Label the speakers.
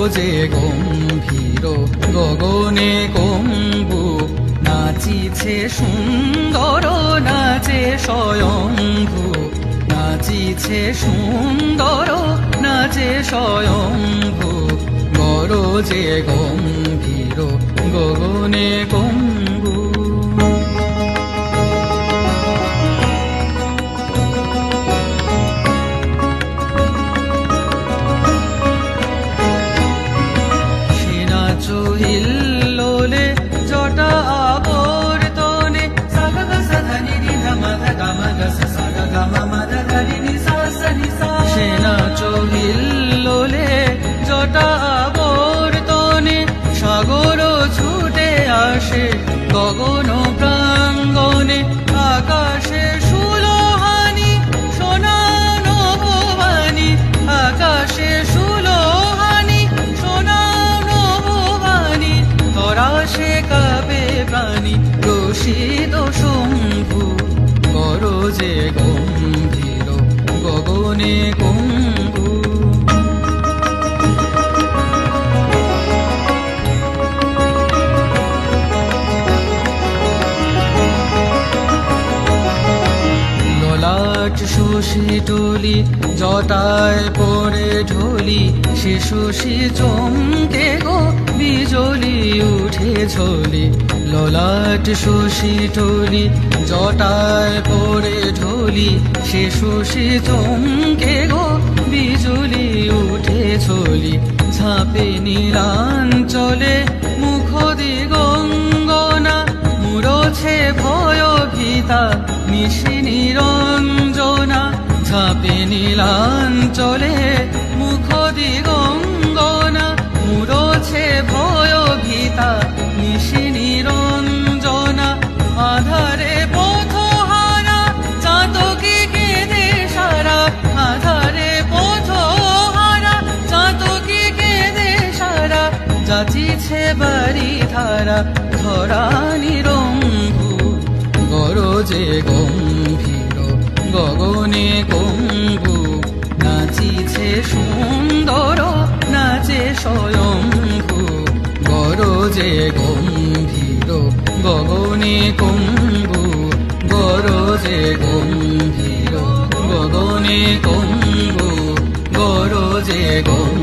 Speaker 1: গরজে গম্ভীর গগনে কম্বু নাচিছে সুন্দর নাচে স্বয়ম্ভু নাচিছে সুন্দর নাচে স্বয়ম্ভু গরজে গম্ভীর গগনে কম্বু হিল্লোলে জটা আবর্তনে সাগা গসা ধনি রি ধম ধ গম গস সাগা গম মদ ধরি নি সা সা নি সা সেনা হিল্লোলে জটা আবর্তনে সাগর ছুটে আসে গগন প্রাঙ্গনে আকাশে সুলোহানি সোনান ভবানী আকাশে সে কাবে প্রাণী রসিদ শম্ভু গরজে গম্ভীর গগনে কম্বু ললাট শশী টলি জটায় পড়ে ঢলি সে শশী চমকে গো বিজলি উঠে ঝলি ললাট শশী টলি জটায় পড়ে ঢলি সে শশী চমকে গো বিজলি উঠে ঝলি ঝাঁপে নীলাঞ্চলে মুখ দিগঙ্গনা মুড়ছে ভয় ভীতা নিশি নিরঞ্জনা ঝাঁপে নীলাঞ্চলে মুখ দিগঙ্গনা মুড়ছে ভয় ভীতা নিশি নিরঞ্জনা আধারে পথহারা চাতকি কেঁদে সারা আধারে পথহারা চাতকি কেঁদে সারা যাচিছে বাড়ি ধারা ধরা নিরম্ভু গরজে গম্ভীর গগনে কম্বু নাচিছে সুন্দর নাচে স্বয়ম্ভু গরজে গম্ভীর গগনে কম্বু গরজে গম্ভীর গগনে কম্বু গরজে গম্ভীর